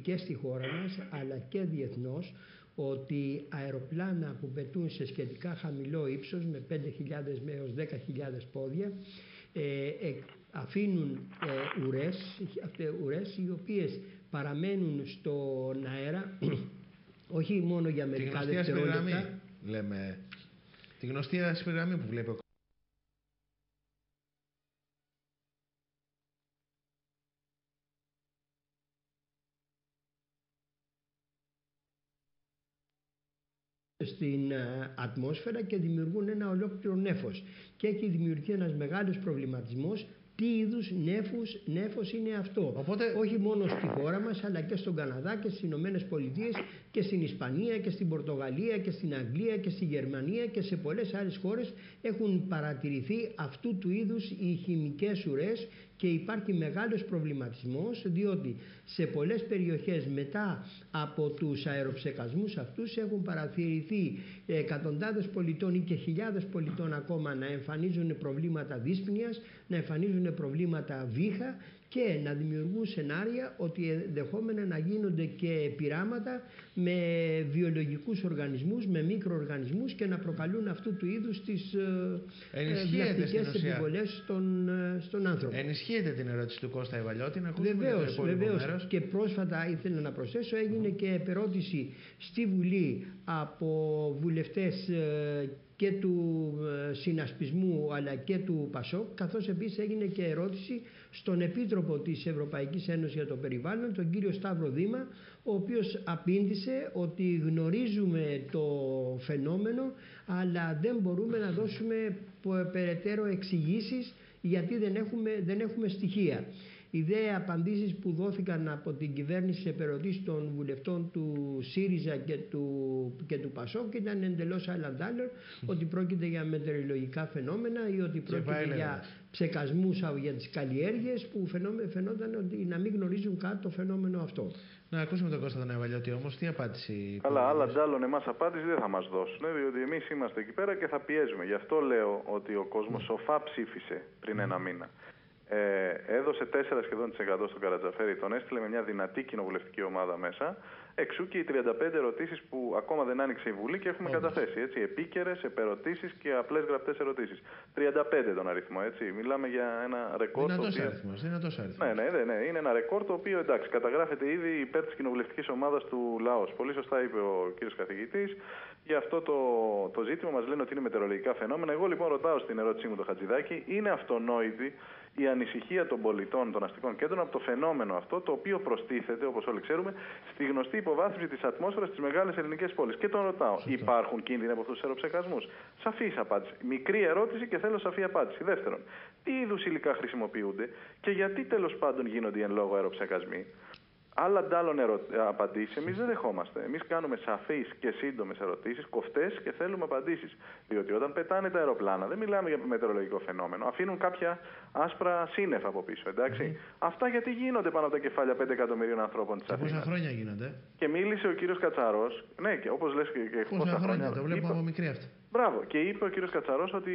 και στη χώρα μας αλλά και διεθνώς, ότι αεροπλάνα που πετούν σε σχετικά χαμηλό ύψος με 5.000 έως 10.000 πόδια αφήνουν ουρές οι οποίες παραμένουν στον αέρα όχι μόνο για μερικά δευτερόλεπτα. Λέμε, τη γνωστή άσπρη γραμμή που βλέπει ο στην ατμόσφαιρα και δημιουργούν ένα ολόκληρο νέφος. Και έχει δημιουργηθεί ένας μεγάλος προβληματισμός τι είδους νέφος είναι αυτό. Οπότε... όχι μόνο στη χώρα μας αλλά και στον Καναδά και στις Ηνωμένες Πολιτείες και στην Ισπανία και στην Πορτογαλία και στην Αγγλία και στη Γερμανία και σε πολλές άλλες χώρες έχουν παρατηρηθεί αυτού του είδους οι χημικές ουρές και υπάρχει μεγάλος προβληματισμός διότι σε πολλές περιοχές μετά από τους αεροψεκασμούς αυτούς έχουν παρατηρηθεί εκατοντάδες πολιτών ή και χιλιάδες πολιτών ακόμα να εμφανίζουν προβλήματα δύσπνοιας, να εμφανίζουν προβλήματα βήχα και να δημιουργούν σενάρια ότι ενδεχόμενα να γίνονται και πειράματα με βιολογικούς οργανισμούς, με μικροοργανισμούς και να προκαλούν αυτού του είδους τις βλαστικές επιβολές στον άνθρωπο. Ενισχύεται την ερώτηση του Κώστα Ιβαλιώτη. Βεβαίως. Και πρόσφατα ήθελα να προσθέσω, έγινε και επερώτηση στη Βουλή από βουλευτές και του συνασπισμού αλλά και του ΠΑΣΟΚ, καθώς επίσης έγινε και ερώτηση στον Επίτροπο της Ευρωπαϊκής Ένωσης για το Περιβάλλον, τον κύριο Σταύρο Δήμα, ο οποίος απήντησε ότι γνωρίζουμε το φαινόμενο αλλά δεν μπορούμε να δώσουμε περαιτέρω εξηγήσεις γιατί δεν έχουμε στοιχεία. Οι δε απαντήσεις που δόθηκαν από την κυβέρνηση σε ερωτήσεις των βουλευτών του ΣΥΡΙΖΑ και του ΠΑΣΟΚ ήταν εντελώς άλλαντάλλων, ότι πρόκειται για μετεωρολογικά φαινόμενα ή ότι πρόκειται για ψεκασμούς για τις καλλιέργειες που φαινόταν ότι να μην γνωρίζουν καν το φαινόμενο αυτό. Να ακούσουμε τον Κώστα τον Ιβαλιώτη όμως, τι απάντηση. Καλά, άλλαντάλλων εμάς απάντηση δεν θα μας δώσουν, διότι εμείς είμαστε εκεί πέρα και θα πιέζουμε. Γι' αυτό λέω ότι ο κόσμος σοφά ψήφισε πριν ένα μήνα. Έδωσε 4 σχεδόν % στον Καρατζαφέρη, τον έστειλε με μια δυνατή κοινοβουλευτική ομάδα μέσα. Εξού και οι 35 ερωτήσεις που ακόμα δεν άνοιξε η Βουλή και έχουμε καταθέσει. Επίκαιρες, επερωτήσεις και απλές γραπτές ερωτήσεις. 35 τον αριθμό, έτσι. Μιλάμε για ένα ρεκόρ. Δυνατός αριθμός. Ναι. Είναι ένα ρεκόρ το οποίο εντάξει, καταγράφεται ήδη υπέρ της κοινοβουλευτικής ομάδας του ΛΑΟΣ. Πολύ σωστά είπε ο κύριος καθηγητής. Για αυτό το ζήτημα μας λένε ότι είναι μετεωρολογικά φαινόμενα. Εγώ λοιπόν ρωτάω στην ερώτησή μου το Χατζηδάκη, είναι αυτονόητη η ανησυχία των πολιτών των αστικών κέντρων από το φαινόμενο αυτό, το οποίο προστίθεται, όπως όλοι ξέρουμε, στη γνωστή υποβάθμιση της ατμόσφαιρας στις μεγάλες ελληνικές πόλεις. Και τον ρωτάω, υπάρχουν κίνδυνοι από αυτούς τους αεροψεκασμούς? Σαφής απάντηση. Μικρή ερώτηση και θέλω σαφή απάντηση. Δεύτερον, τι είδους υλικά χρησιμοποιούνται και γιατί τέλος πάντων γίνονται οι εν λόγω αεροψεκασμοί? Άλλαντάλλων απαντήσεις εμείς δεν δεχόμαστε. Εμείς κάνουμε σαφείς και σύντομες ερωτήσεις, κοφτές και θέλουμε απαντήσεις. Διότι όταν πετάνε τα αεροπλάνα δεν μιλάμε για μετεωρολογικό φαινόμενο. Αφήνουν κάποια άσπρα σύννεφα από πίσω. Εντάξει. Αυτά γιατί γίνονται πάνω από τα κεφάλια 5 εκατομμυρίων ανθρώπων της Αθήνας. Πόσα χρόνια γίνονται? Και μίλησε ο κύριος Κατσαρός. Ναι, και όπως λες και πόσα χρόνια. Το βλέπω από μικρή αυτή. Μπράβο. Και είπε ο κύριος Κατσαρός ότι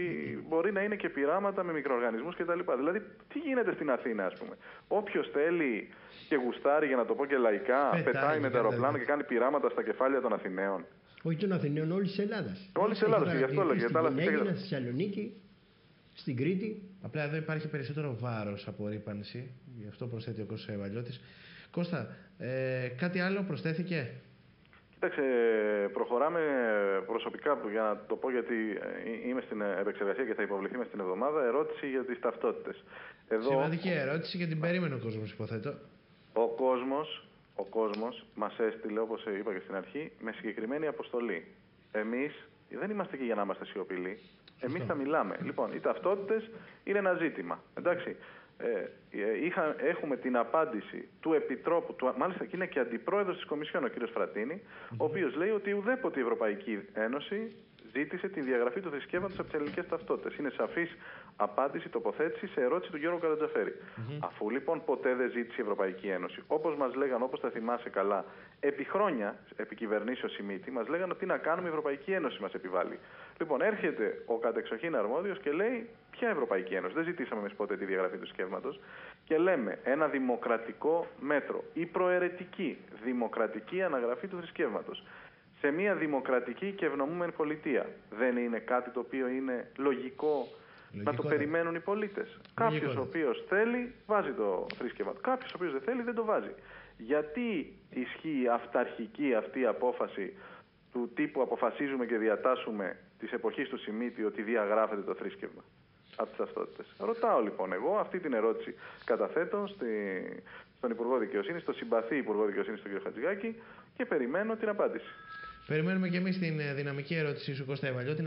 μπορεί να είναι και πειράματα με μικροοργανισμούς κτλ. Δηλαδή, τι γίνεται στην Αθήνα, ας πούμε? Όποιος θέλει και γουστάρει, για να το πω και λαϊκά, πετάει με τα αεροπλάνα και κάνει πειράματα στα κεφάλια των Αθηναίων. Όχι των Αθηναίων, όλης της Ελλάδας. Όλης της Ελλάδας, γι' αυτό λέγεται. Στην Αίγυπτο, στη Θεσσαλονίκη, στην Κρήτη. Απλά εδώ υπάρχει περισσότερο βάρος από ρύπανση, γι' αυτό προσθέτει ο Κώστας Ιβαλιώτης. Κώστα, κάτι άλλο προσθέθηκε? Κοίταξε, προχωράμε προσωπικά, για να το πω γιατί είμαι στην επεξεργασία και θα υποβληθεί μες την εβδομάδα, ερώτηση για τις ταυτότητες. Σημαντική ερώτηση και την περίμενε ο κόσμος, υποθέτω. Ο κόσμος μας έστειλε, όπως είπα και στην αρχή, με συγκεκριμένη αποστολή. Εμείς δεν είμαστε εκεί για να είμαστε σιωπηλοί. Εμείς θα μιλάμε. Λοιπόν, οι ταυτότητες είναι ένα ζήτημα. Εντάξει. Έχουμε την απάντηση του Επιτρόπου, μάλιστα και είναι και αντιπρόεδρος της Κομισιόν, ο κ. Φρατίνη, ο οποίος λέει ότι ουδέποτε η Ευρωπαϊκή Ένωση ζήτησε τη διαγραφή του θρησκεύματος από τις ελληνικές ταυτότητες. Είναι σαφής απάντηση, τοποθέτηση σε ερώτηση του Γιώργου Καρατζαφέρη. Αφού λοιπόν ποτέ δεν ζήτησε η Ευρωπαϊκή Ένωση, όπως μας λέγανε, όπως τα θυμάσαι καλά, επί χρόνια, επί κυβερνήσεως Σιμίτη, μας λέγανε τι να κάνουμε, η Ευρωπαϊκή Ένωση μας επιβάλλει. Λοιπόν, έρχεται ο κατεξοχήν αρμόδιος και λέει: ποια Ευρωπαϊκή Ένωση? Δεν ζητήσαμε εμείς ποτέ τη διαγραφή του θρησκεύματος. Και λέμε ένα δημοκρατικό μέτρο ή προαιρετική δημοκρατική αναγραφή του θρησκεύματος σε μια δημοκρατική και ευνομούμενη πολιτεία. Δεν είναι κάτι το οποίο είναι λογικό να το περιμένουν οι πολίτες? Κάποιος ο οποίος θέλει βάζει το θρήσκευμα του, κάποιος ο οποίος δεν θέλει δεν το βάζει. Γιατί ισχύει αυταρχική αυτή η απόφαση του τύπου αποφασίζουμε και διατάσσουμε της εποχής του Σιμίτη ότι διαγράφεται το θρήσκευμα από τις ταυτότητες? Ρωτάω λοιπόν εγώ, αυτή την ερώτηση καταθέτω στον Υπουργό Δικαιοσύνης, στο συμπαθή Υπουργό Δικαιοσύνης, τον κ. Χατζηγάκη, και περιμένω την απάντηση. Περιμένουμε και εμείς την δυναμική ερώτησή σου, Κώστα Ευαλιώτη.